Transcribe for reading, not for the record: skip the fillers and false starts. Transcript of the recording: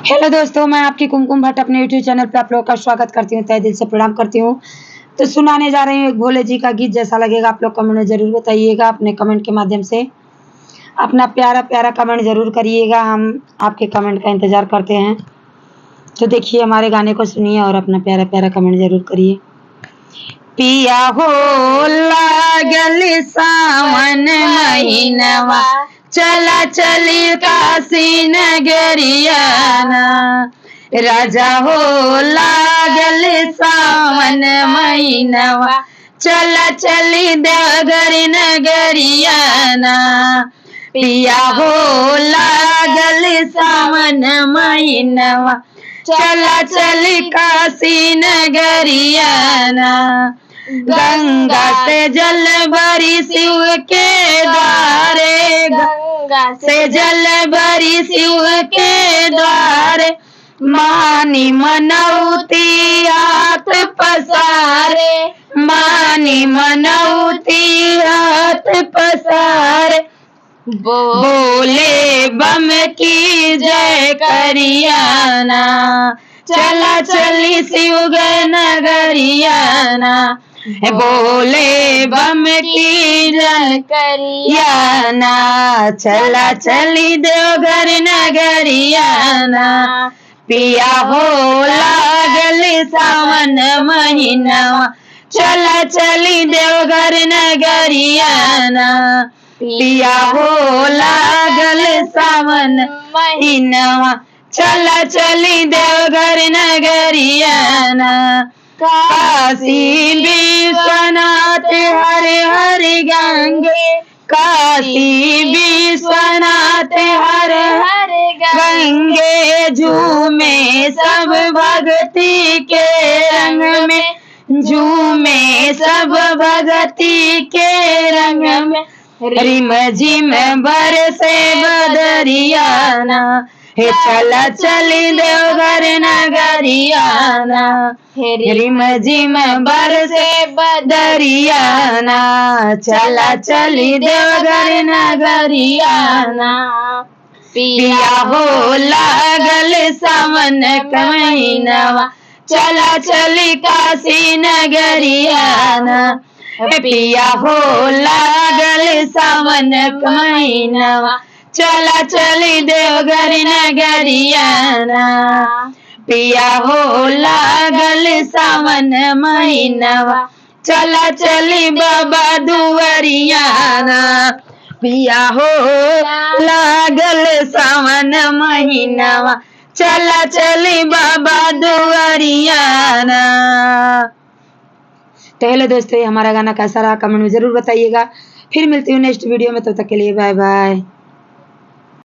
Hello दोस्तों, मैं आपकी कुमकुम भट्ट अपने यूट्यूब चैनल पे आप लोगों का स्वागत करती हूँ, तहे दिल से प्रणाम करती हूँ। तो सुनाने जा रही हूँ एक भोले जी का गीत। जैसा लगेगा आप लोग कमेंट में ज़रूर बताइएगा। अपने कमेंट के माध्यम से अपना प्यारा कमेंट ज़रूर करिएगा। हम आपके कमेंट का इंतज़ार करते हैं। तो देखिए, हमारे गाने को सुनिए और अपना प्यारा कमेंट ज़रूर करिए। पिया हो लागल सावन महीनवा, चला चली काशी नगरियाना। राजा हो लागल सावन महीनवा, चला चली देवघर नगरियाना। पिया हो लागल सावन महीनवा, चला चली काशी नगरियाना। गंगा से जल भरी शिव के द्वारे, गंगा से जल भरी शिव के द्वारे। मानी मनौती हाथ पसारे, मानी मनौती हाथ पसारे। बोले बम की जय करियाना, चला चली शिव नगरियाना। बोले बम की जय करियाना, चला चली देवघर नगरियाना। पिया हो लागल सावन महीनवा, चला चली देवघर नगरियाना। पिया हो लागल सावन महीनवा, चला चली देवघर नगरियाना। काशी विश्वनाथ हरे हरे गंगे, काशी विश्वनाथ हरे हरे गंगे। झूमे सब भक्ति के रंग में, झूमे सब भक्ति के रंग में। रिम झिम बरसे बदरियाना, हे चला चली देवघर नगरियाना। रिम झिम बरसे बदरियाना, चला चली देवघर नगरियाना। पिया हो लागल सावन महीनवा, चला चली काशी नगरियाना। पिया हो लागल सावन महीनवा, चला चली देवघर नगरियाना। पिया हो लागल सावन महीनवा, चला चली बाबा दुआरियाना। पिया हो लागल सावन महीनवा, चला चली बाबा दुआरियाना। तो हेलो दोस्तों, हमारा गाना कैसा रहा कमेंट में ज़रूर बताइएगा। फिर मिलती हूँ नेक्स्ट वीडियो में, तब तक के लिए बाय बाय।